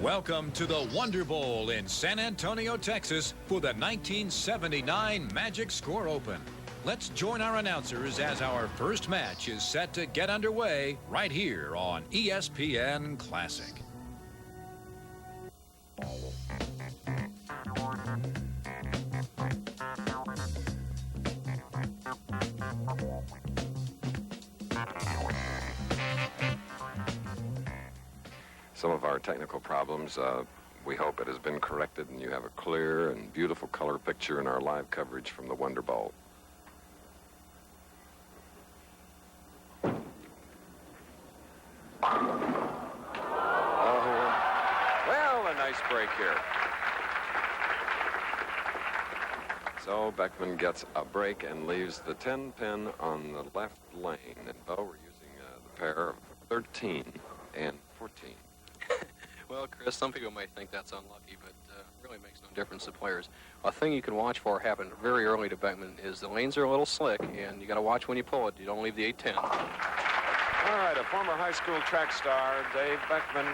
Welcome to the Wonder Bowl in San Antonio, Texas for the 1979 MagicScore Open. Let's join our announcers as our first match is set to get underway right here on ESPN Classic. Some of our technical problems, we hope it has been corrected and you have a clear and beautiful color picture in our live coverage from the Wonder Bowl. Well, a nice break here. So Beckman gets a break and leaves the 10-pin on the left lane. And Bo, we're using the pair of 13 and 14. Well, Chris, some people might think that's unlucky, but it really makes no difference to players. A thing you can watch for happen very early to Beckman is the lanes are a little slick, and you got to watch when you pull it. You don't leave the 8-10. All right, a former high school track star, Dave Beckman,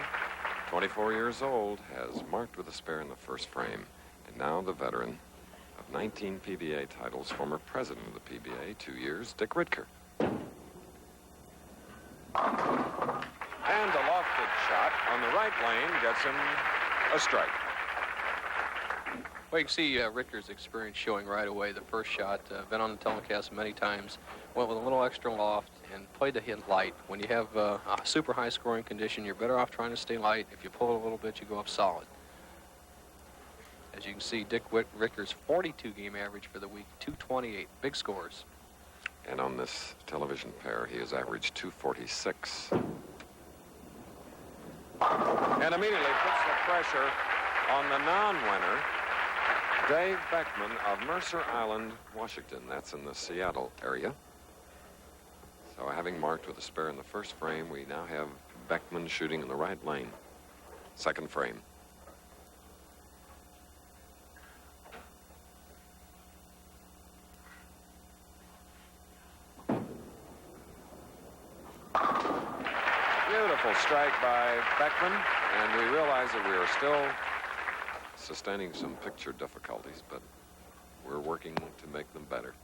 24 years old, has marked with a spare in the first frame. And now the veteran of 19 PBA titles, former president of the PBA, 2 years, Dick Ritker. And a lofted shot on the right lane gets him a strike. Well, you can see Ritker's experience showing right away. The first shot, been on the telecast many times, went with a little extra loft and played the hit light. When you have a super high scoring condition, you're better off trying to stay light. If you pull it a little bit, you go up solid. As you can see, Dick Ritker's 42 game average for the week, 228, big scores. And on this television pair, he has averaged 246. And immediately puts the pressure on the non-winner, Dave Beckman of Mercer Island, Washington. That's in the Seattle area. So having marked with a spare in the first frame, we now have Beckman shooting in the right lane. Second frame. Beautiful strike by Beckman, and we realize that we are still sustaining some picture difficulties, but we're working to make them better.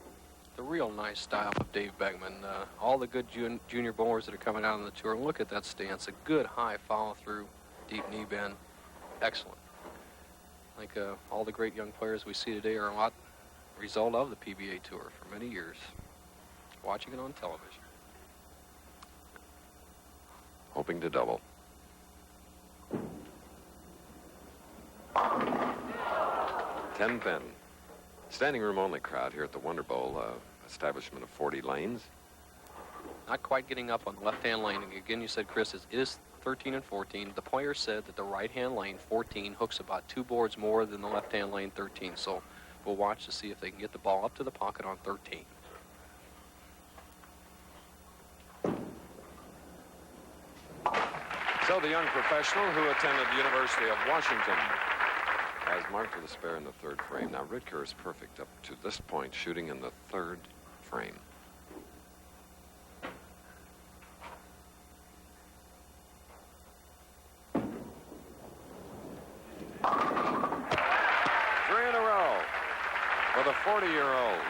The real nice style of Dave Beckman. All the good junior bowlers that are coming out on the tour, look at that stance. A good high follow-through, deep knee bend. Excellent. Like all the great young players we see today are a lot result of the PBA tour for many years. Watching it on television. Hoping to double. Ten pin. Standing room only crowd here at the Wonder Bowl, establishment of 40 lanes. Not quite getting up on the left-hand lane. Again, you said, Chris, it is 13 and 14. The player said that the right-hand lane, 14, hooks about 2 boards more than the left-hand lane, 13. So we'll watch to see if they can get the ball up to the pocket on 13. So the young professional who attended the University of Washington has marked with a spare in the third frame. Now Ritker is perfect up to this point, shooting in the third frame. Three in a row for the 40-year-old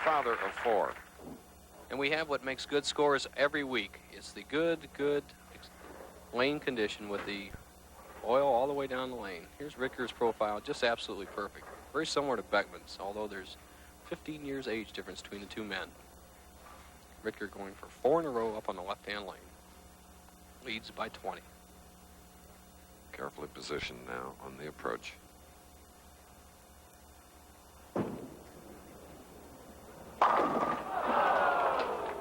father of 4. And we have what makes good scores every week. It's the good lane condition with the oil all the way down the lane. Here's Ritker's profile, just absolutely perfect. Very similar to Beckman's, although there's 15 years age difference between the two men. Ritker going for 4 in a row up on the left-hand lane. Leads by 20. Carefully positioned now on the approach.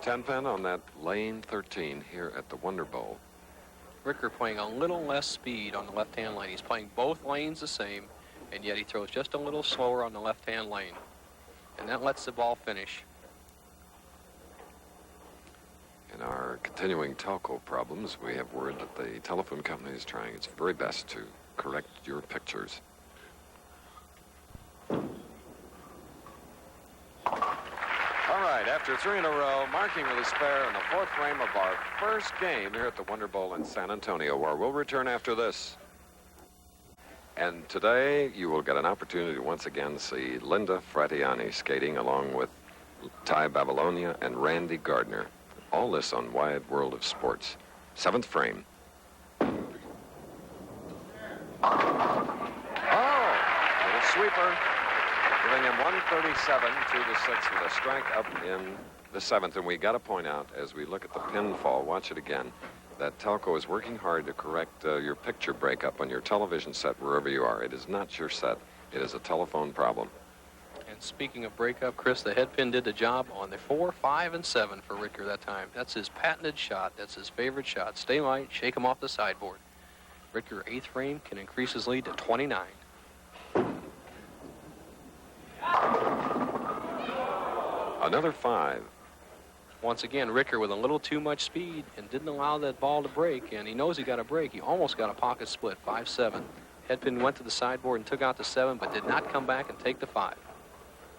Ten pin on that lane 13 here at the Wonder Bowl. Ritker playing a little less speed on the left-hand lane. He's playing both lanes the same, and yet he throws just a little slower on the left-hand lane. And that lets the ball finish. In our continuing telco problems, we have word that the telephone company is trying its very best to correct your pictures. All right, after 3 in a row, marking with a spare in the 4th frame of our first game here at the Wonder Bowl in San Antonio, where we'll return after this. And today you will get an opportunity to once again see Linda Fratiani skating along with Ty Babylonia and Randy Gardner. All this on Wide World of Sports. 7th frame. Oh, little sweeper, giving him 137 to the 6th with a strike up in the 7th. And we got to point out as we look at the pinfall, watch it again, that Telco is working hard to correct your picture breakup on your television set wherever you are. It is not your set. It is a telephone problem. And speaking of breakup, Chris, the head pin did the job on the 4, 5, and 7 for Ricker that time. That's his patented shot. That's his favorite shot. Stay light, shake him off the sideboard. Ricker, 8th frame, can increase his lead to 29. Another 5. Once again, Ricker with a little too much speed and didn't allow that ball to break, and he knows he got a break. He almost got a pocket split, 5-7. Headpin went to the sideboard and took out the 7, but did not come back and take the 5.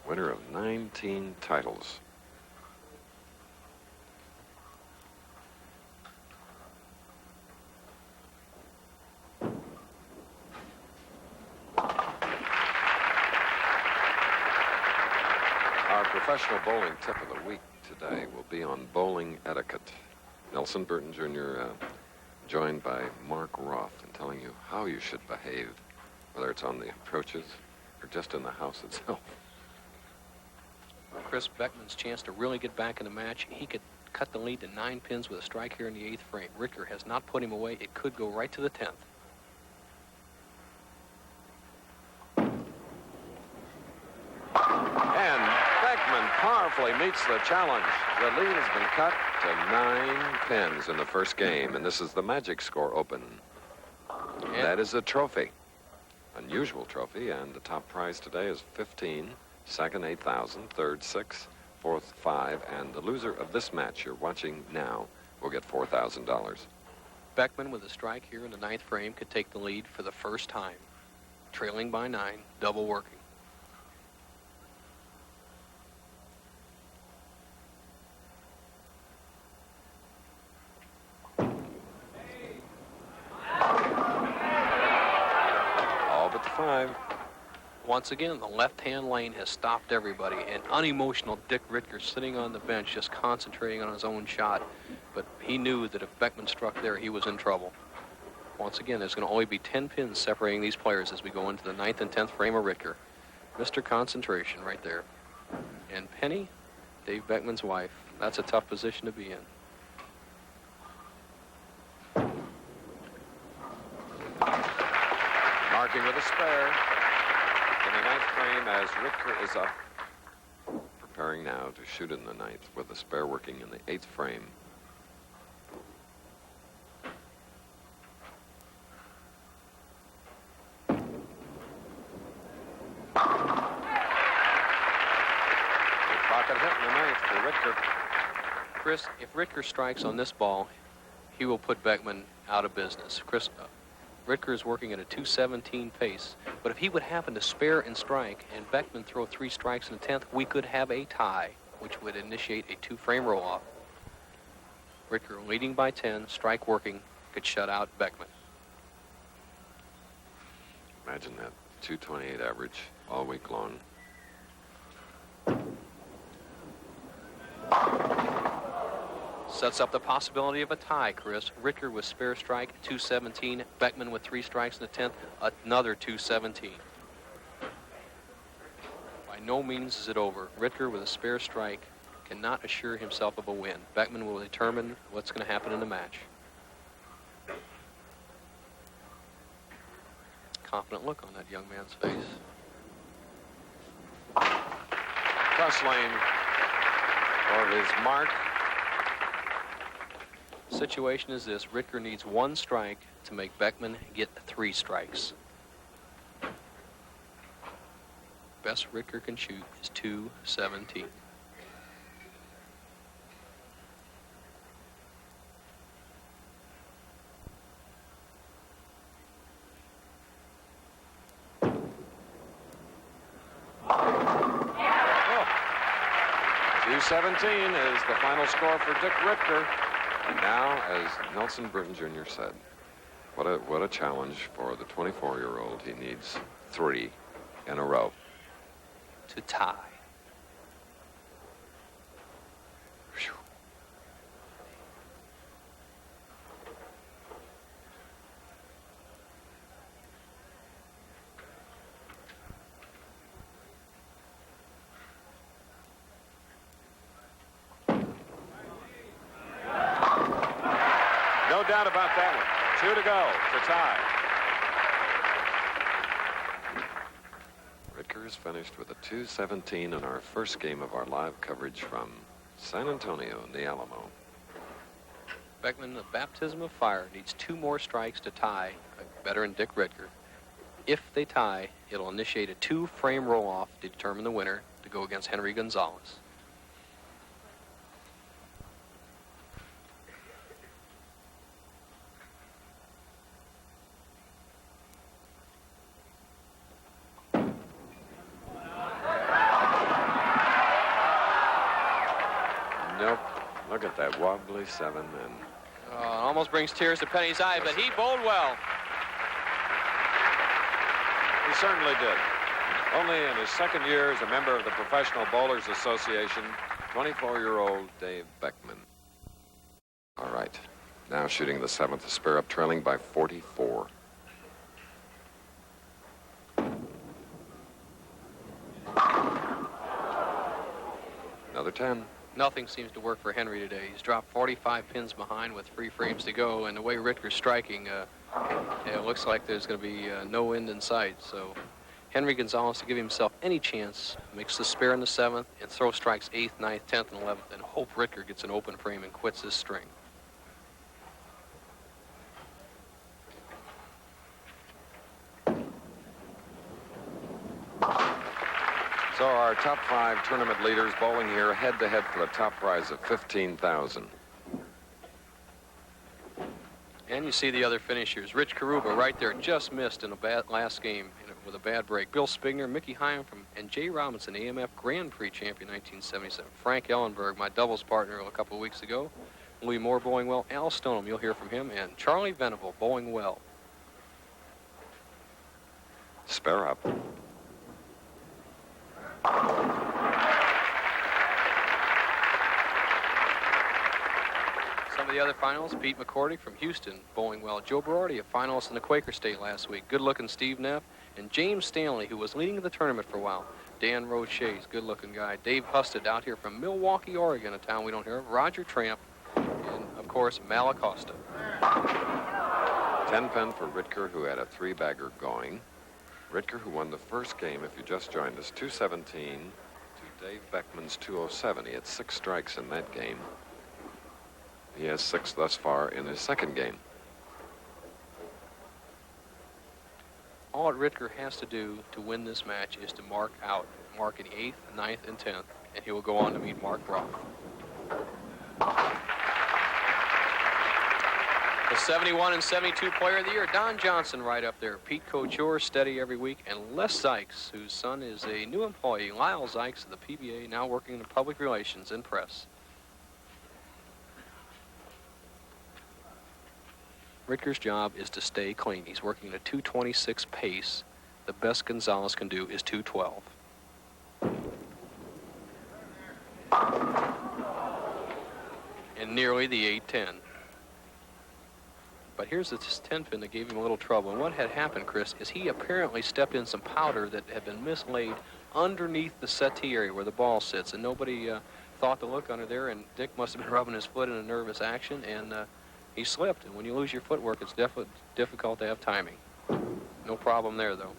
Winner of 19 titles. Our professional bowling tip of the week today will be on bowling etiquette. Nelson Burton Jr. Joined by Mark Roth and telling you how you should behave, whether it's on the approaches or just in the house itself. Chris Beckman's chance to really get back in the match. He could cut the lead to 9 pins with a strike here in the 8th frame. Ricker has not put him away. It could go right to the 10th. And Beckman powerfully meets the challenge. The lead has been cut to 9 pins in the first game, and this is the MagicScore Open. And that is a trophy, unusual trophy, and the top prize today is 15. Second, 8,000. Third, 6. Fourth, 5. And the loser of this match you're watching now will get $4,000. Beckman with a strike here in the 9th frame could take the lead for the first time. Trailing by 9, double working. All but the 5. Once again, the left-hand lane has stopped everybody. An unemotional Dick Ricker sitting on the bench just concentrating on his own shot. But he knew that if Beckman struck there, he was in trouble. Once again, there's going to only be 10 pins separating these players as we go into the 9th and 10th frame of Ricker. Mr. Concentration right there. And Penny, Dave Beckman's wife, that's a tough position to be in. Marking with a spare in the 9th frame as Ricker is up. Preparing now to shoot in the 9th with the spare working in the 8th frame. Pocket hit in the 9th for Ricker. Chris, if Ricker strikes on this ball, he will put Beckman out of business. Chris, Ricker is working at a 217 pace, but if he would happen to spare and strike and Beckman throw 3 strikes in the 10th, we could have a tie, which would initiate a 2-frame roll-off. Ricker leading by 10, strike working, could shut out Beckman. Imagine that, 228 average all week long. Sets up the possibility of a tie, Chris. Ricker with spare strike, 217. Beckman with 3 strikes in the 10th, another 217. By no means is it over. Ricker with a spare strike cannot assure himself of a win. Beckman will determine what's going to happen in the match. Confident look on that young man's face. Cross lane for his mark. Situation is this: Ricker needs 1 strike to make Beckman get 3 strikes. Best Ricker can shoot is 217. Oh. 217 is the final score for Dick Ricker. And now, as Nelson Burton Jr. said, What a challenge for the 24-year-old. He needs 3 in a row to tie. Whew. No doubt about that one. 2 to go to tie. Ricker is finished with a 217 in our first game of our live coverage from San Antonio, the Alamo. Beckman, the baptism of fire, needs 2 more strikes to tie a veteran Dick Ritker. If they tie, it'll initiate a 2-frame roll-off to determine the winner to go against Henry Gonzalez. Nope. Look at that wobbly 7 and Almost brings tears to Penny's eye, but he bowled well. he certainly did. Only in his second year as a member of the Professional Bowlers Association, 24-year-old Dave Beckman. All right. Now shooting the 7th, a spare up, trailing by 44. Another 10. Nothing seems to work for Henry today. He's dropped 45 pins behind with 3 frames to go, and the way Ritker's striking, it looks like there's going to be no end in sight. So Henry Gonzalez, to give himself any chance, makes the spare in the 7th and throw strikes 8th, 9th, 10th, and 11th, and hope Ritker gets an open frame and quits this string. So our top 5 tournament leaders bowling here head-to-head for the top prize of $15,000. And you see the other finishers. Rich Karuba right there, just missed in a bad last game with a bad break. Bill Spigner, Mickey Hyam and Jay Robinson, AMF Grand Prix champion 1977. Frank Ellenberg, my doubles partner a couple of weeks ago. Louis Moore bowling well. Al Stoneham, you'll hear from him. And Charlie Venable bowling well. Spare up. Some of the other finals, Pete McCordy from Houston bowling well. Joe Berardi, a finalist in the Quaker State last week. Good-looking Steve Neff. And James Stanley, who was leading the tournament for a while. Dan Roche's good-looking guy. Dave Husted out here from Milwaukee, Oregon, a town we don't hear of. Roger Tramp. And, of course, Mal Acosta. 10 pin for Ritker, who had a 3-bagger going. Ritker, who won the first game, if you just joined us, 217 to Dave Beckman's 207. He had 6 strikes in that game. He has 6 thus far in his second game. All that Ritker has to do to win this match is to mark in the 8th, 9th, and 10th, and he will go on to meet Mark Brock. The 71 and 72 player of the year, Don Johnson right up there. Pete Couture, steady every week, and Les Zykes, whose son is a new employee, Lyle Zykes of the PBA, now working in public relations and press. Ritker's job is to stay clean. He's working at a 226 pace. The best Gonzalez can do is 212. And nearly the 810. But here's the 10 pin that gave him a little trouble. And what had happened, Chris, is he apparently stepped in some powder that had been mislaid underneath the settee area where the ball sits. And nobody thought to look under there. And Dick must have been rubbing his foot in a nervous action. And he slipped. And when you lose your footwork, it's difficult to have timing. No problem there, though.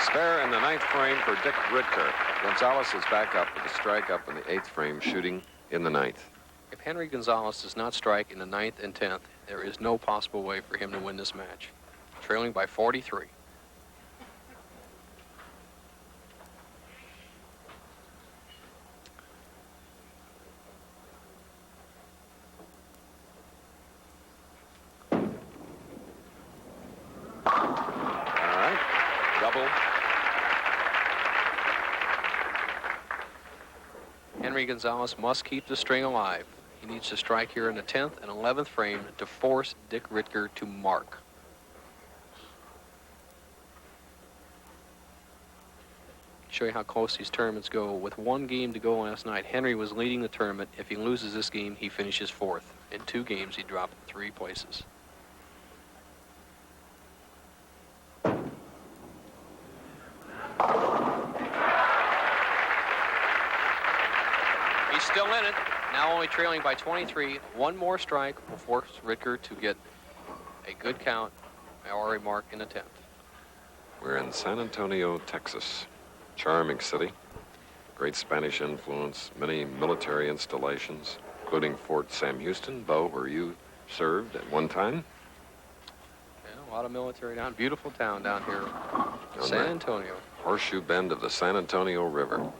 Spare in the 9th frame for Dick Ritker. Gonzalez is back up with a strike up in the 8th frame, shooting in the 9th. If Henry Gonzalez does not strike in the 9th and 10th, there is no possible way for him to win this match. Trailing by 43. All right, double. Henry Gonzalez must keep the string alive. He needs to strike here in the 10th and 11th frame to force Dick Ritker to mark. Show you how close these tournaments go. With one game to go last night, Henry was leading the tournament. If he loses this game, he finishes 4th. In 2 games, he dropped 3 places. He's still in it. Now only trailing by 23. One more strike will force Ritker to get a good count or a mark in the 10th. We're in San Antonio, Texas. Charming city. Great Spanish influence. Many military installations, including Fort Sam Houston. Bo, where you served at one time. Yeah, a lot of military down. Beautiful town down here. San Antonio. Horseshoe bend of the San Antonio River.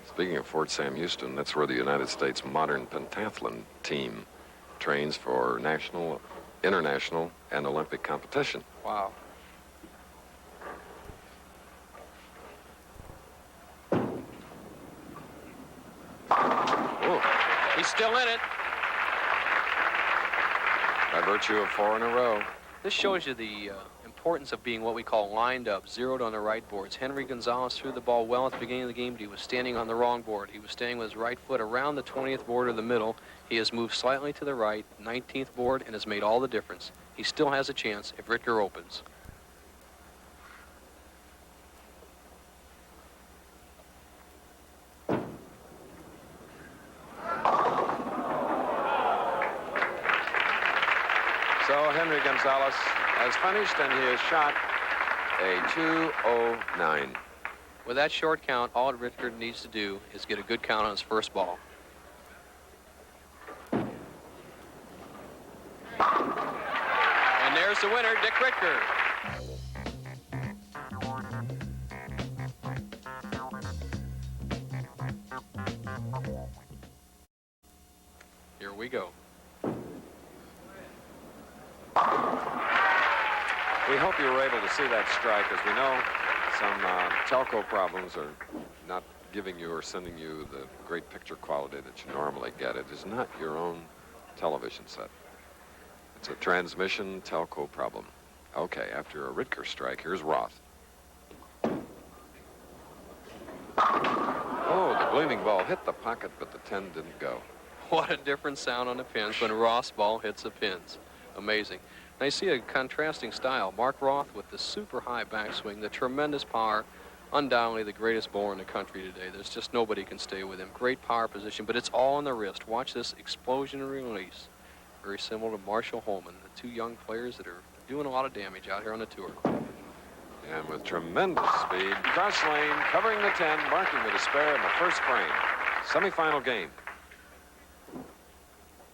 Speaking of Fort Sam Houston, that's where the United States modern pentathlon team trains for national, international, and Olympic competition. Wow. Oh, He's still in it. by virtue of 4 in a row. This shows you the importance of being what we call lined up, zeroed on the right boards. Henry Gonzalez threw the ball well at the beginning of the game, but he was standing on the wrong board. He was standing with his right foot around the 20th board of the middle. He has moved slightly to the right, 19th board, and has made all the difference. He still has a chance if Ritker opens. So Henry Gonzalez has finished, and he has shot a 2:09. With that short count, all Ritker needs to do is get a good count on his first ball. And there's the winner, Dick Ritker. Here we go. We hope you were able to see that strike, as we know some telco problems are not giving you or sending you the great picture quality that you normally get. It is not your own television set. It's a transmission telco problem. Okay, after a Ritker strike, here's Roth. Oh, the gleaming ball hit the pocket, but the 10 didn't go. What a different sound on the pins when Roth's ball hits the pins. Amazing. Now you see a contrasting style. Mark Roth with the super high backswing, the tremendous power, undoubtedly the greatest bowler in the country today. There's just nobody can stay with him. Great power position, but it's all in the wrist. Watch this explosion and release. Very similar to Marshall Holman, the 2 young players that are doing a lot of damage out here on the tour. And with tremendous speed, cross lane, covering the 10, marking the despair in the first frame. Semifinal game.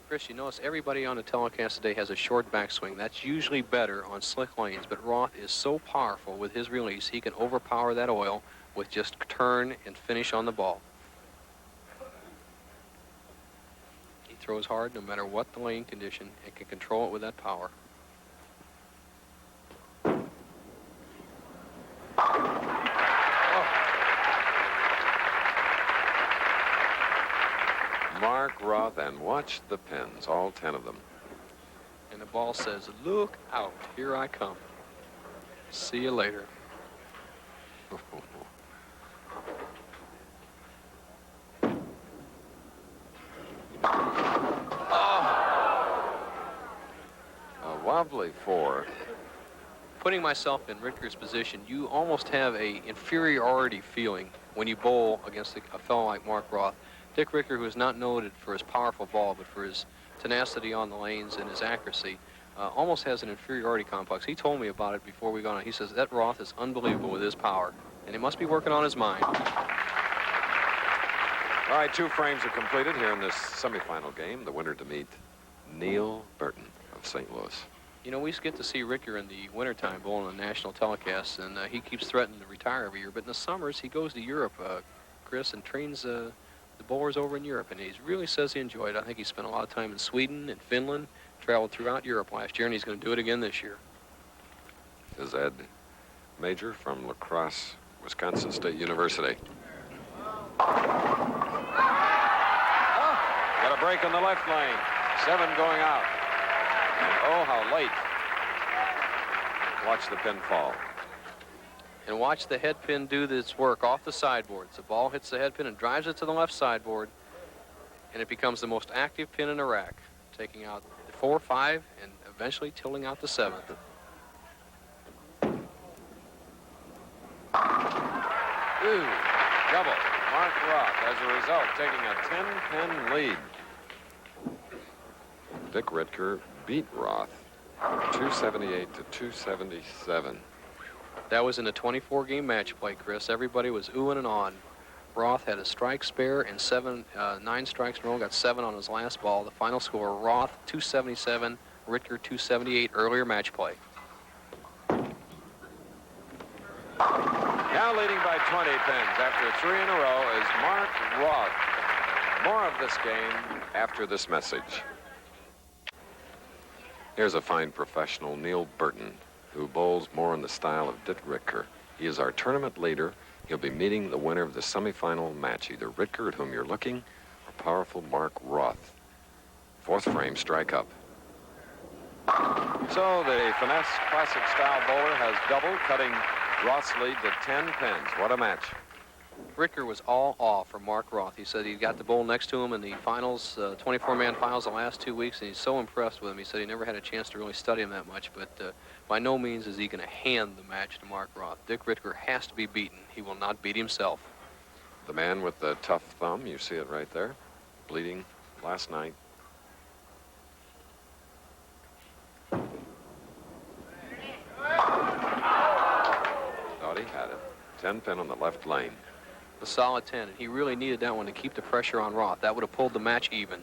Chris, you notice everybody on the telecast today has a short backswing. That's usually better on slick lanes, but Roth is so powerful with his release, he can overpower that oil with just turn and finish on the ball. He throws hard no matter what the lane condition and can control it with that power. Mark Roth, and watch the pins, all 10 of them. And the ball says, look out, here I come. See you later. A wobbly 4. Putting myself in Ritker's position, you almost have a inferiority feeling when you bowl against a fellow like Mark Roth. Dick Ritker, who is not noted for his powerful ball, but for his tenacity on the lanes and his accuracy, almost has an inferiority complex. He told me about it before we got on. He says that Roth is unbelievable with his power, and he must be working on his mind. All right, 2 frames are completed here in this semifinal game. The winner to meet Neil Burton of St. Louis. You know, we get to see Ritker in the wintertime bowling on national telecasts, and he keeps threatening to retire every year. But in the summers, he goes to Europe, Chris, and trains the bowlers over in Europe, and he really says he enjoyed it. I think he spent a lot of time in Sweden and Finland, traveled throughout Europe last year, and he's going to do it again this year. This is Ed Major from La Crosse, Wisconsin State University. Got a break in the left lane. 7 going out. And oh, how late. Watch the pin fall. And watch the head pin do this work off the sideboards. The ball hits the head pin and drives it to the left sideboard, and it becomes the most active pin in the rack, taking out the 4, 5, and eventually tilting out the 7th. Ooh, double. Mark Roth, as a result, taking a 10-pin lead. Dick Ritker beat Roth 278 to 277. That was in a 24-game match play, Chris. Everybody was oohing and on. Roth had a strike spare and 9 strikes in a row, got 7 on his last ball. The final score, Roth 277, Ritker 278, earlier match play. Now leading by 20 pins after 3 in a row is Mark Roth. More of this game after this message. Here's a fine professional, Neil Burton, who bowls more in the style of Dick Ritker. He is our tournament leader. He'll be meeting the winner of the semifinal match, either Ritker, at whom you're looking, or powerful Mark Roth. 4th frame, strike up. So the finesse classic style bowler has doubled, cutting Roth's lead to 10 pins. What a match. Ritker was all off for Mark Roth. He said he got the bowl next to him in the finals, 24-man finals the last 2 weeks, and he's so impressed with him. He said he never had a chance to really study him that much, but by no means is he going to hand the match to Mark Roth. Dick Ritker has to be beaten. He will not beat himself. The man with the tough thumb, you see it right there, bleeding last night. Thought he had it. 10 pin on the left lane. A solid 10, and he really needed that one to keep the pressure on Roth. That would have pulled the match even.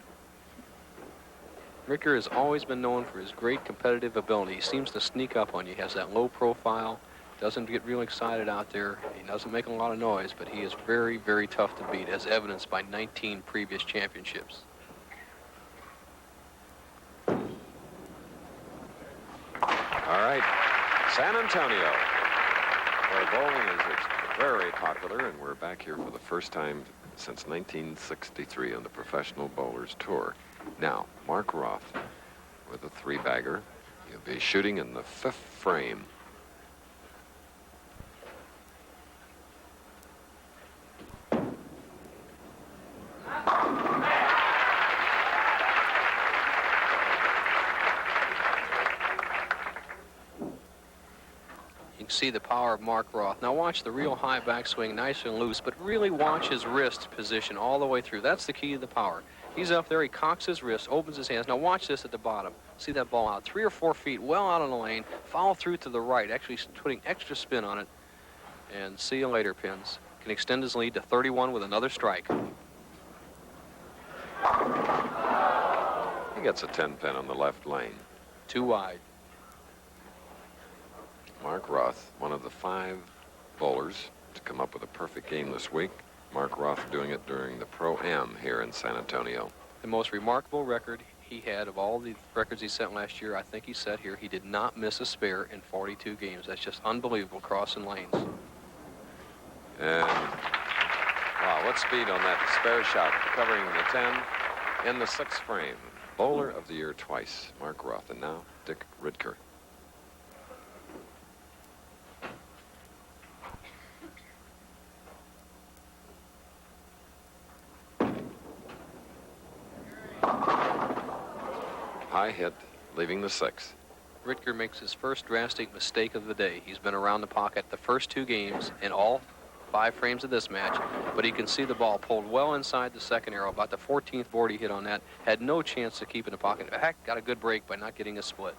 Ritker has always been known for his great competitive ability. He seems to sneak up on you. He has that low profile, doesn't get real excited out there. He doesn't make a lot of noise, but he is very, very tough to beat, as evidenced by 19 previous championships. All right, San Antonio, where bowling is very popular, and we're back here for the first time since 1963 on the Professional Bowlers Tour. Now, Mark Roth with a 3-bagger. He'll be shooting in the 5th frame. You can see the power of Mark Roth. Now watch the real high backswing, nice and loose, but really watch his wrist position all the way through. That's the key to the power. He's up there, he cocks his wrist, opens his hands. Now watch this at the bottom. See that ball out 3 or 4 feet, well out on the lane, follow through to the right, actually putting extra spin on it. And see you later, pins. Can extend his lead to 31 with another strike. He gets a 10 pin on the left lane. 2 wide. Mark Roth, one of the 5 bowlers to come up with a perfect game this week. Mark Roth doing it during the Pro-Am here in San Antonio. The most remarkable record he had of all the records he set last year, I think he set here. He did not miss a spare in 42 games. That's just unbelievable, crossing lanes. And, wow, what speed on that spare shot, covering the 10 in the 6th frame. Bowler of the Year twice, Mark Roth, and now Dick Ritker. High hit, leaving the 6th. Ritker makes his first drastic mistake of the day. He's been around the pocket the first 2 games in all 5 frames of this match, but he can see the ball pulled well inside the 2nd arrow. About the 14th board he hit on that. Had no chance to keep in the pocket. In fact, got a good break by not getting a split.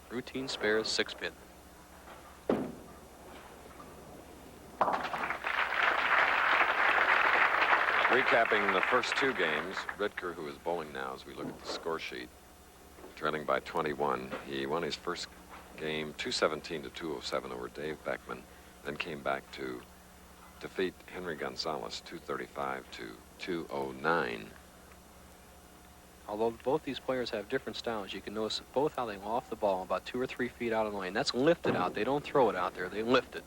Routine spares, 6 pin. Recapping the first 2 games, Ritker, who is bowling now as we look at the score sheet, trailing by 21. He won his first game 217 to 207 over Dave Beckman, then came back to defeat Henry Gonzalez 235 to 209. Although both these players have different styles, you can notice both how they loft the ball about 2 or 3 feet out of the lane. That's lifted out. They don't throw it out there. They lift it.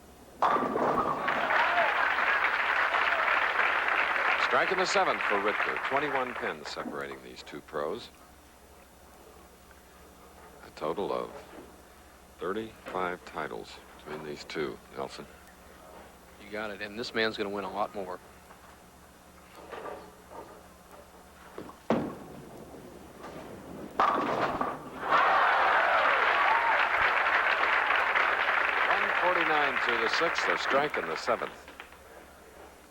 Strike in the 7th for Richter. 21 pins separating these two pros. A total of 35 titles between these two, Nelson. You got it, and this man's going to win a lot more. Through the 6th, a strike in the 7th.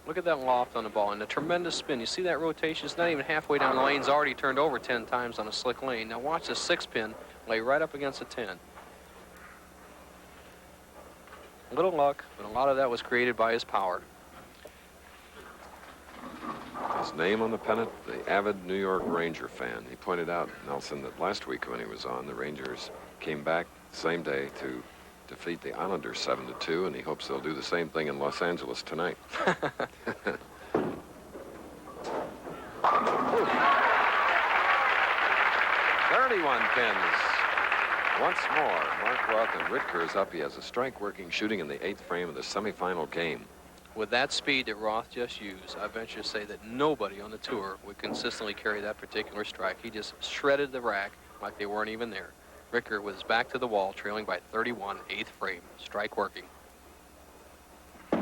Look at that loft on the ball and a tremendous spin. You see that rotation? It's not even halfway down the lane. It's already turned over 10 times on a slick lane. Now watch the 6 pin lay right up against the 10. A little luck, but a lot of that was created by his power. His name on the pennant, the avid New York Ranger fan. He pointed out, Nelson, that last week when he was on, the Rangers came back the same day to defeat the Islanders 7-2, and he hopes they'll do the same thing in Los Angeles tonight. 31 pins. Once more, Mark Roth and Rittker is up. He has a strike working, shooting in the 8th frame of the semifinal game. With that speed that Roth just used, I venture to say that nobody on the tour would consistently carry that particular strike. He just shredded the rack like they weren't even there. Ricker was back to the wall, trailing by 31, 8th frame. Strike working. So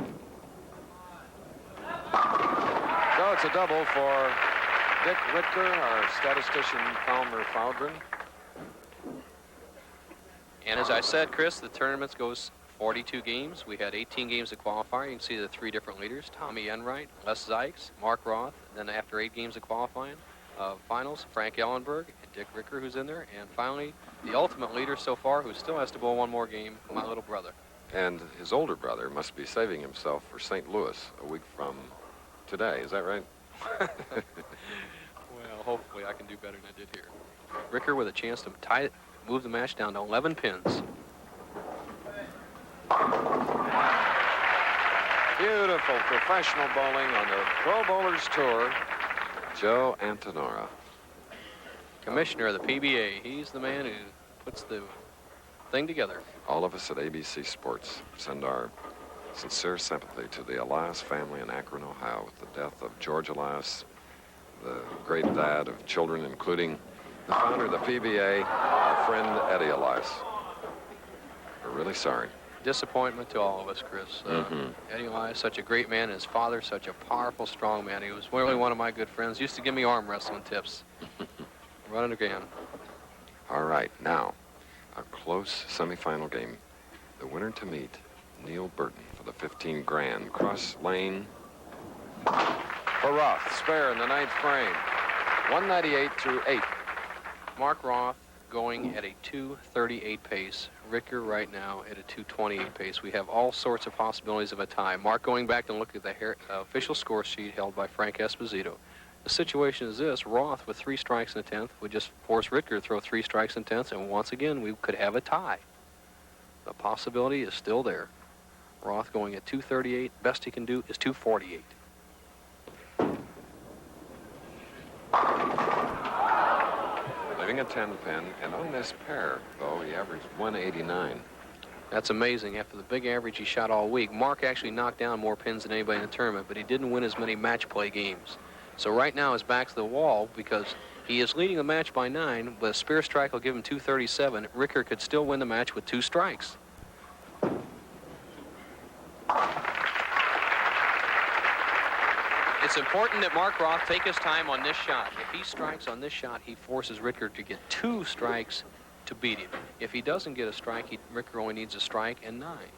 it's a double for Dick Rittker, our statistician Palmer Faudrin. And as I said, Chris, the tournament goes 42 games. We had 18 games of qualifying. You can see the 3 different leaders: Tommy Enright, Les Zykes, Mark Roth. Then after 8 games of qualifying, finals, Frank Ellenberg and Dick Ricker, who's in there. And finally, the ultimate leader so far, who still has to bowl 1 more game, my little brother. And his older brother must be saving himself for St. Louis a week from today. Is that right? Well, hopefully I can do better than I did here. Ricker with a chance to move the match down to 11 pins. Beautiful professional bowling on the Pro Bowlers Tour. Joe Antonora, Commissioner of the PBA. He's the man who puts the thing together. All of us at ABC Sports send our sincere sympathy to the Elias family in Akron, Ohio, with the death of George Elias, the great dad of children, including the founder of the PBA, our friend Eddie Elias. We're really sorry. Disappointment to all of us, Chris. Eddie Elias, such a great man, and his father, such a powerful, strong man. He was really one of my good friends. Used to give me arm wrestling tips. Run it again. All right, now, a close semifinal game. The winner to meet, Neil Burton for the 15 grand. Cross lane for Roth. Spare in the 9th frame. 198 through 8. Mark Roth going at a 2:38 pace. Ricker right now at a 2:28 pace. We have all sorts of possibilities of a tie. Mark going back to look at the official score sheet held by Frank Esposito. The situation is this: Roth with 3 strikes in the 10th would just force Ricker to throw 3 strikes in the 10th, and once again we could have a tie. The possibility is still there. Roth going at 2:38. Best he can do is 2:48. Leaving a 10 pin, and on this pair, though, he averaged 189. That's amazing. After the big average he shot all week, Mark actually knocked down more pins than anybody in the tournament, but he didn't win as many match play games. So right now his back's to the wall because he is leading the match by 9, but a spare strike will give him 237. Ricker could still win the match with 2 strikes. It's important that Mark Roth take his time on this shot. If he strikes on this shot, he forces Ricker to get 2 strikes to beat him. If he doesn't get a strike, Ricker only needs a strike and 9.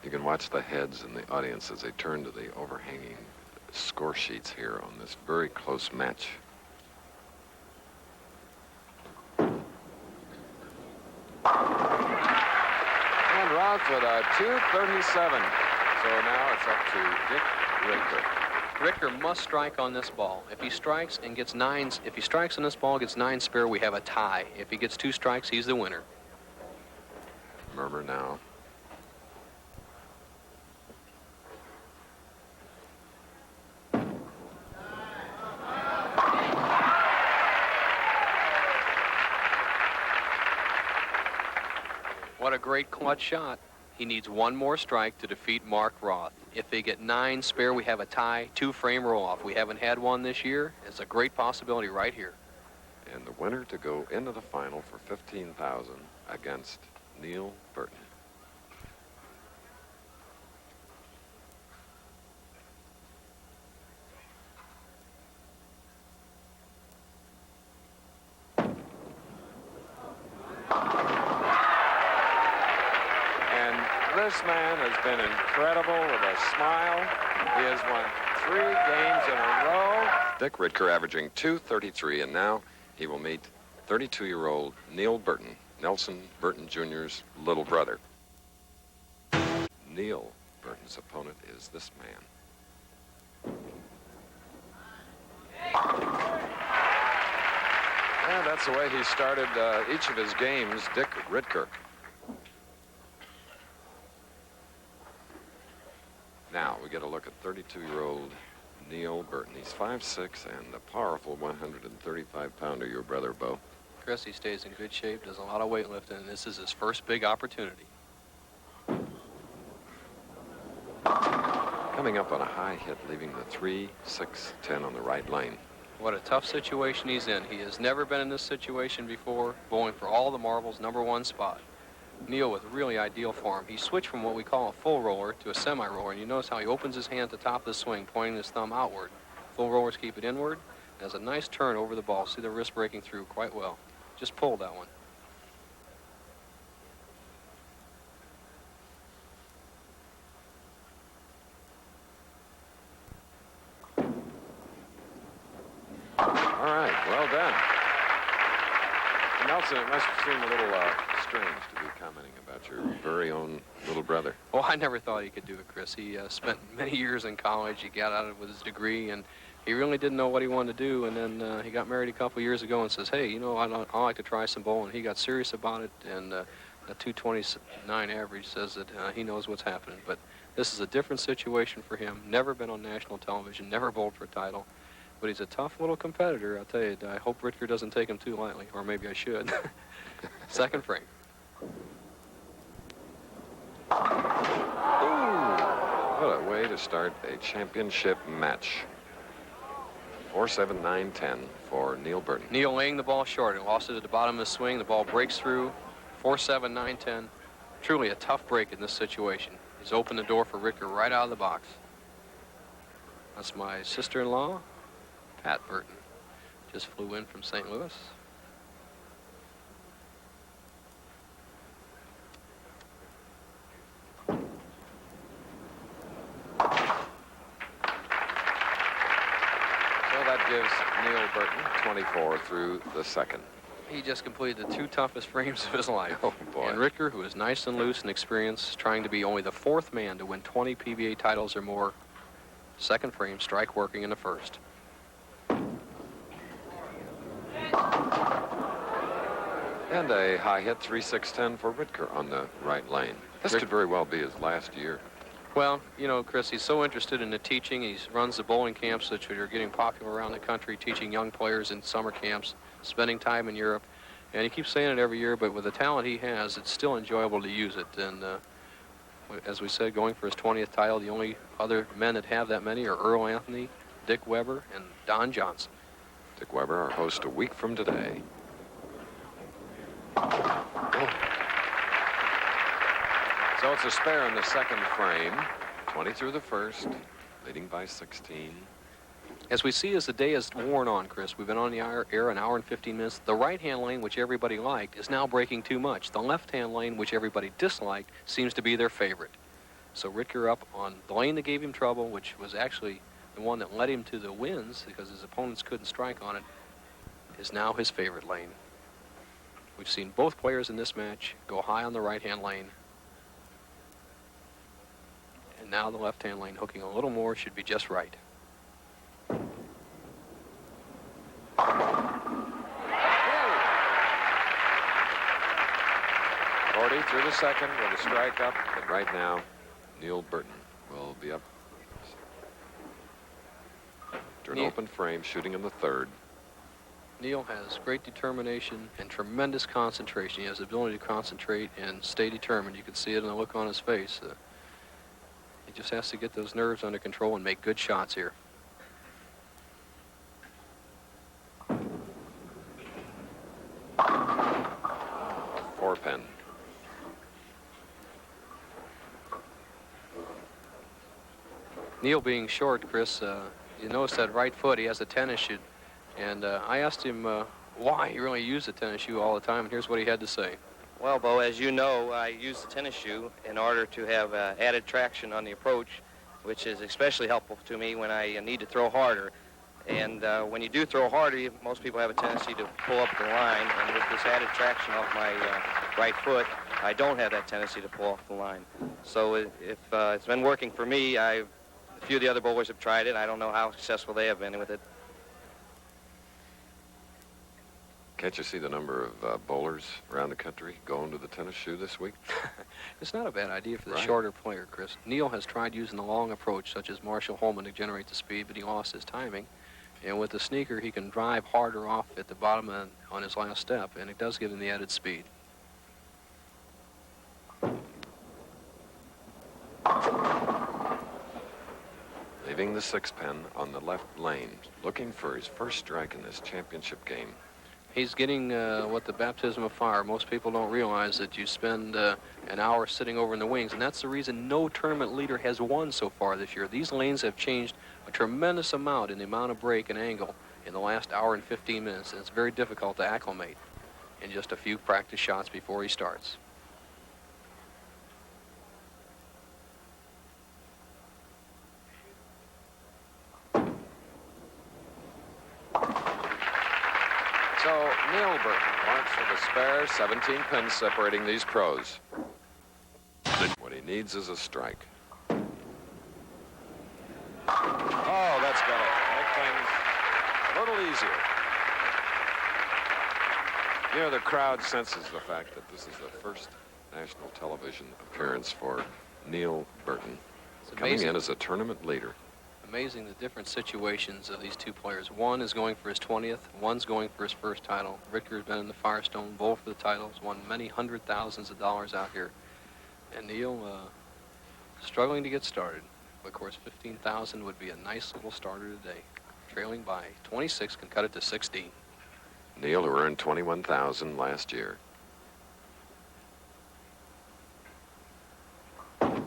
You can watch the heads in the audience as they turn to the overhanging score sheets here on this very close match. And Roth with a 237. So now it's up to Dick Ricker. Ricker must strike on this ball. If he strikes and gets 9s, if he strikes on this ball and gets 9 spare, we have a tie. If he gets 2 strikes, he's the winner. Murmur now. What a great clutch shot. He needs one more strike to defeat Mark Roth. If they get 9 spare, we have a tie, 2-frame roll-off. We haven't had one this year. It's a great possibility right here. And the winner to go into the final for $15,000 against Neil Burton. This man has been incredible with a smile. He has won 3 games in a row. Dick Ridker averaging .233, and now he will meet 32-year-old Neil Burton, Nelson Burton Jr.'s little brother. Neil Burton's opponent is this man. And that's the way he started each of his games, Dick Ridker. Now we get a look at 32-year-old Neil Burton. He's 5'6" and a powerful 135-pounder, your brother, Bo. Chris, he stays in good shape, does a lot of weightlifting, and this is his first big opportunity. Coming up on a high hit, leaving the 3, 6, 10 on the right lane. What a tough situation he's in. He has never been in this situation before, bowling for all the marbles, #1 spot. Neil with really ideal form. He switched from what we call a full roller to a semi-roller, and you notice how he opens his hand at the top of the swing, pointing his thumb outward. Full rollers keep it inward. Has a nice turn over the ball. See the wrist breaking through quite well. Just pulled that one. All right, well done. Nelson, it must seem a little strange to be commenting about your very own little brother. Oh, I never thought he could do it, Chris. He spent many years in college. He got out of it with his degree, and he really didn't know what he wanted to do. And then he got married a couple years ago and says, hey, you know, I'd like to try some bowling. He got serious about it, and a 229 average says that he knows what's happening. But this is a different situation for him. Never been on national television, never bowled for a title. But he's a tough little competitor, I'll tell you. I hope Ridker doesn't take him too lightly, or maybe I should. Second frame. Ooh, what a way to start a championship match. 4-7, 9-10 for Neil Burton. Neil laying the ball short. He lost it at the bottom of the swing. The ball breaks through. 4-7, 9-10. Truly a tough break in this situation. He's opened the door for Ridker right out of the box. That's my sister-in-law, Pat Burton. Just flew in from St. Louis. Gives Neil Burton 24 through the second. He just completed the 2 toughest frames of his life. Oh, boy. And Ridker, who is nice and loose and experienced, trying to be only the 4th man to win 20 PBA titles or more. Second frame, strike working in the first. And a high hit 3-6-10 for Ridker on the right lane. This could very well be his last year. Well, you know, Chris, he's so interested in the teaching. He runs the bowling camps that are getting popular around the country, teaching young players in summer camps, spending time in Europe. And he keeps saying it every year, but with the talent he has, it's still enjoyable to use it. And as we said, going for his 20th title, the only other men that have that many are Earl Anthony, Dick Weber, and Don Johnson. Dick Weber, our host a week from today. Oh. So it's a spare in the second frame. 20 through the first, leading by 16. As we see as the day has worn on, Chris, we've been on the air an hour and 15 minutes. The right-hand lane, which everybody liked, is now breaking too much. The left-hand lane, which everybody disliked, seems to be their favorite. So Ridker up on the lane that gave him trouble, which was actually the one that led him to the wins because his opponents couldn't strike on it, is now his favorite lane. We've seen both players in this match go high on the right-hand lane. And now the left-hand lane hooking a little more should be just right. 40 through the second with a strike up, but right now, Neil Burton will be up. After an open frame, shooting in the third. Neil has great determination and tremendous concentration. He has the ability to concentrate and stay determined. You can see it in the look on his face. He just has to get those nerves under control and make good shots here. Four-pin. Neil being short, Chris, you notice that right foot, he has a tennis shoe. And I asked him why he really used the tennis shoe all the time, and here's what he had to say. Well, Bo, as you know, I use the tennis shoe in order to have added traction on the approach, which is especially helpful to me when I need to throw harder. And when you do throw harder, most people have a tendency to pull up the line, and with this added traction off my right foot, I don't have that tendency to pull off the line. So if it's been working for me, a few of the other bowlers have tried it. I don't know how successful they have been with it. Can't you see the number of bowlers around the country going to the tennis shoe this week? It's not a bad idea for the Right. shorter player, Chris. Neil has tried using the long approach, such as Marshall Holman, to generate the speed, but he lost his timing. And with the sneaker, he can drive harder off at the bottom end on his last step, and it does give him the added speed. Leaving the six-pin on the left lane, looking for his first strike in this championship game. He's getting what the baptism of fire. Most people don't realize that you spend an hour sitting over in the wings, and that's the reason no tournament leader has won so far this year. These lanes have changed a tremendous amount in the amount of break and angle in the last hour and 15 minutes, and it's very difficult to acclimate in just a few practice shots before he starts. So Neil Burton marks for the spare, 17 pins separating these pros. What he needs is a strike. Oh, that's got to make things a little easier. You know, the crowd senses the fact that this is the first national television appearance for Neil Burton, coming in as a tournament leader. Amazing the different situations of these two players. One is going for his 20th, one's going for his first title. Ricker has been in the Firestone, both for the titles, won many hundred thousands of dollars out here. And Neil struggling to get started. Of course, 15,000 would be a nice little starter today. Trailing by 26 can cut it to 16. Neil, who earned 21,000 last year. Mm-hmm.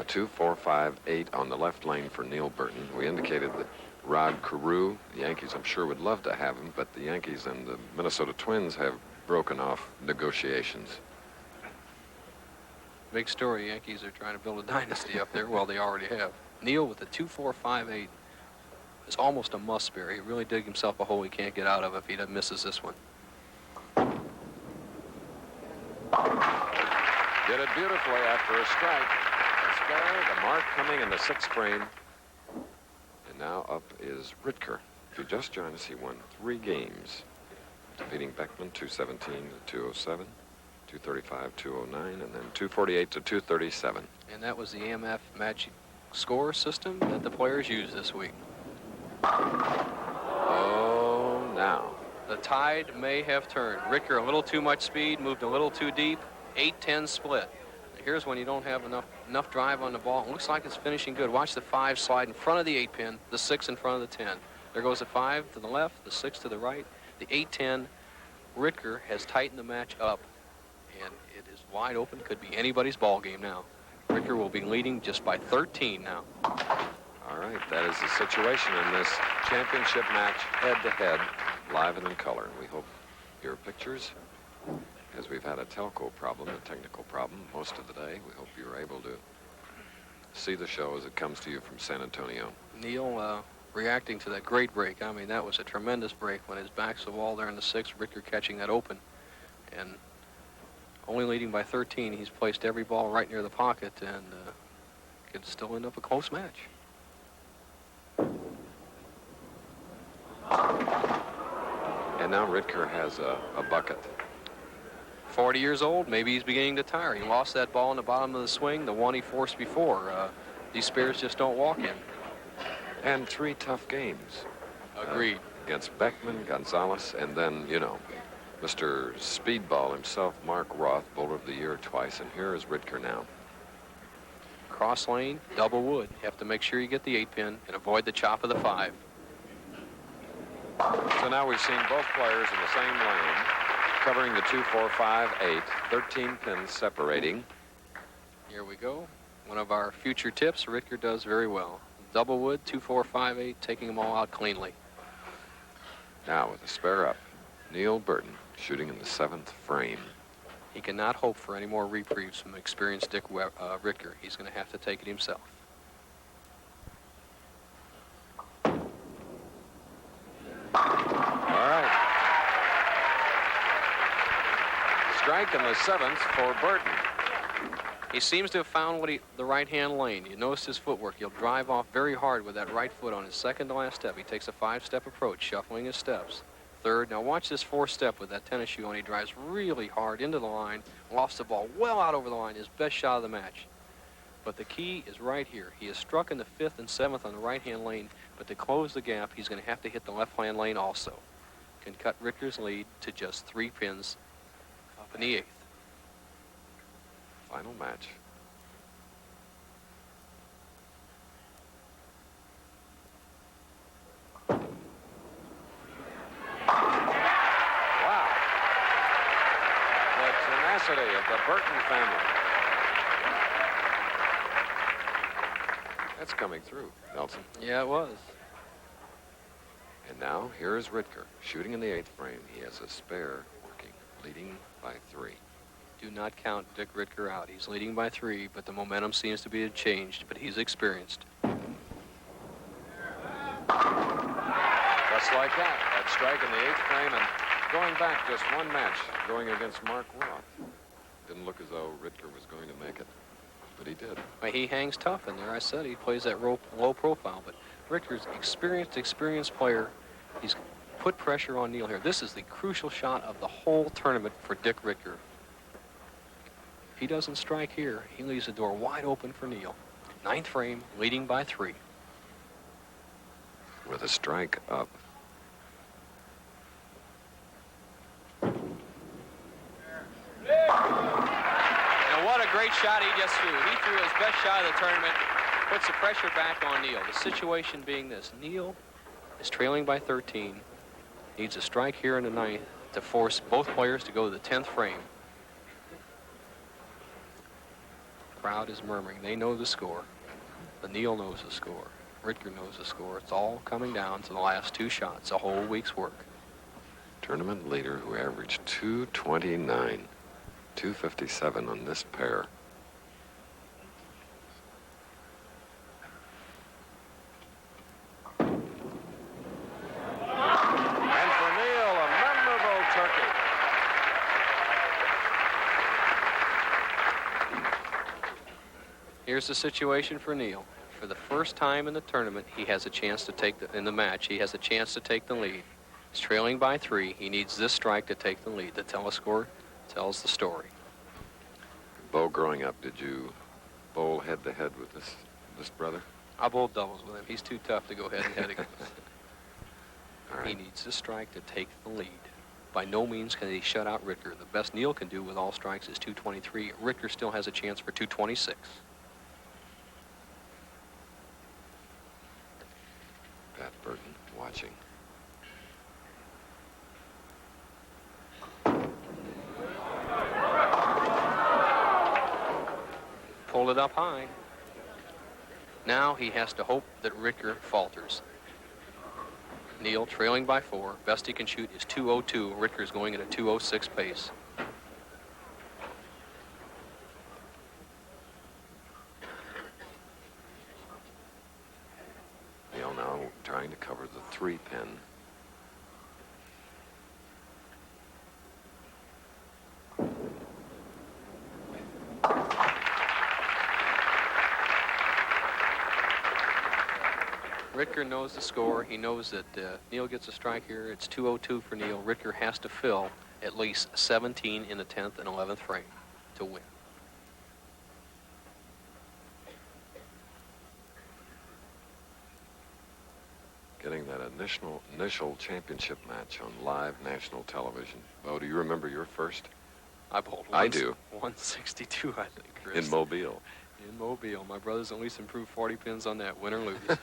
2, 4, 5, 8 on the left lane for Neil Burton. We indicated that Rod Carew, the Yankees, I'm sure, would love to have him, but the Yankees and the Minnesota Twins have broken off negotiations. Big story. Yankees are trying to build a dynasty up there. Well, they already have. Neil with a 2-4-5-8 is almost a must spare. He really dig himself a hole he can't get out of if he misses this one. Did it beautifully after a strike. A spare, the mark coming in the sixth frame. And now up is Ritker. If you just joined us, he won 3 games, defeating Beckman 217 to 207. 235, 209, and then 248 to 237. And that was the AMF Magic Score system that the players used this week. Oh, now. The tide may have turned. Ricker, a little too much speed, moved a little too deep. 8-10 split. Here's when you don't have enough drive on the ball. It looks like it's finishing good. Watch the 5 slide in front of the 8-pin, the 6 in front of the 10. There goes the 5 to the left, the 6 to the right. The 8-10, Ricker has tightened the match up. And it is wide open. Could be anybody's ball game now. Ricker will be leading just by 13 now. All right, that is the situation in this championship match, head-to-head, live and in color. And we hope your pictures, as we've had a telco problem, a technical problem most of the day, we hope you're able to see the show as it comes to you from San Antonio. Neil reacting to that great break. I mean, that was a tremendous break when his back's the wall there in the 6th. Ricker catching that open. And only leading by 13, he's placed every ball right near the pocket and could still end up a close match. And now Ritker has a bucket. 40 years old. Maybe he's beginning to tire. He lost that ball in the bottom of the swing, the one he forced before. These spares just don't walk in. And 3 tough games. Agreed. Against Beckman, Gonzalez, and then, you know, Mr. Speedball himself, Mark Roth, Bowler of the Year twice. And here is Ritker now. Cross lane, double wood. You have to make sure you get the 8-pin and avoid the chop of the 5. So now we've seen both players in the same lane, covering the 2, 4, 5, 8, 13 pins separating. Here we go. One of our future tips, Ritker does very well. Double wood, 2, 4, 5, 8, taking them all out cleanly. Now with the spare up, Neil Burton shooting in the 7th frame. He cannot hope for any more reprieves from experienced Ritker. He's going to have to take it himself. All right. Strike in the 7th for Burton. He seems to have found the right-hand lane. You notice his footwork. He'll drive off very hard with that right foot on his second to last step. He takes a 5-step approach, shuffling his steps. Third. Now watch this 4th step with that tennis shoe on. He drives really hard into the line, lofts the ball well out over the line, his best shot of the match. But the key is right here. He is struck in the 5th and 7th on the right-hand lane, but to close the gap, he's going to have to hit the left-hand lane also. Can cut Ritker's lead to just 3 pins up in the 8th. Final match. Wow. The tenacity of the Burton family. That's coming through, Nelson. Yeah, it was. And now, here is Ritker, shooting in the 8th frame. He has a spare working, leading by 3. Do not count Dick Ritker out. He's leading by 3, but the momentum seems to be changed, but he's experienced. Just like that. That strike in the 8th frame, and going back just one match, going against Mark Roth. Didn't look as though Ritker was going to make it, but he did. Well, he hangs tough in there. I said he plays that low profile, but Ritker's experienced player. He's put pressure on Neil here. This is the crucial shot of the whole tournament for Dick Ritker. If he doesn't strike here, he leaves the door wide open for Neil. 9th frame, leading by 3. With a strike up. And what a great shot he just threw. He threw his best shot of the tournament, puts the pressure back on Neil. The situation being this: Neil is trailing by 13, needs a strike here in the 9th to force both players to go to the 10th frame. Crowd is murmuring. They know the score. But Neil knows the score. Ritker knows the score. It's all coming down to the last 2 shots, a whole week's work. Tournament leader who averaged 229, 257 on this pair. And for Neil, a memorable turkey. Here's the situation for Neil. For the first time in the tournament, he has a chance to take in the match. He has a chance to take the lead. He's trailing by 3. He needs this strike to take the lead. The telescore tells the story. Bo, growing up, did you bowl head-to-head with this brother? I bowled doubles with him. He's too tough to go head-to-head against. All right. He needs this strike to take the lead. By no means can he shut out Ritker. The best Neil can do with all strikes is 223. Ritker still has a chance for 226. Pat Burton watching. Pulled it up high. Now he has to hope that Ritker falters. Neil trailing by 4. Best he can shoot is 202. Ritker's going at a 206 pace. Neil now trying to cover the 3-pin. Ritker knows the score. He knows that Neil gets a strike here. It's 202 for Neil. Ritker has to fill at least 17 in the 10th and 11th frame to win. Getting that initial championship match on live national television. Bo, do you remember your first? I bowled I do. 162, I think, Chris. In Mobile. In Mobile. My brothers at least improved 40 pins on that, win or lose. I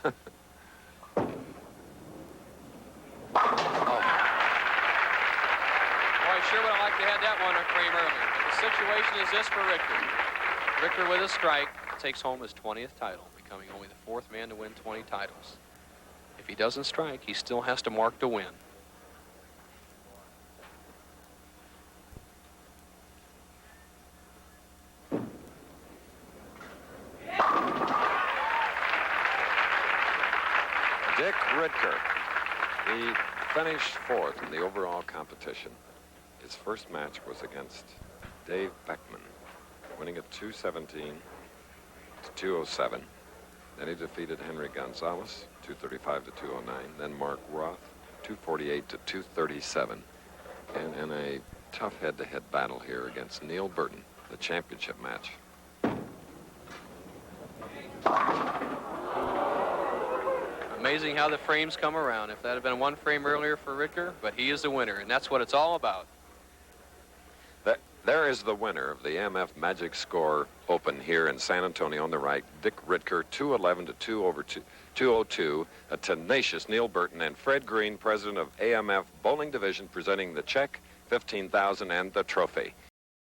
sure would have liked to have that one frame earlier. But the situation is this for Richter. Richter with a strike takes home his 20th title, becoming only the 4th man to win 20 titles. If he doesn't strike, he still has to mark to win. Dick Ritker. He finished 4th in the overall competition. His first match was against Dave Beckman, winning at 217 to 207. Then he defeated Henry Gonzalez, 235 to 209. Then Mark Roth, 248 to 237. And in a tough head-to-head battle here against Neil Burton, the championship match. Amazing how the frames come around. If that had been one frame earlier for Richter, but he is the winner, and that's what it's all about. There is the winner of the AMF MagicScore Open here in San Antonio on the right, Dick Ritker, 211 to 202. A tenacious Neil Burton and Fred Green, president of AMF Bowling Division, presenting the check, $15,000 and the trophy.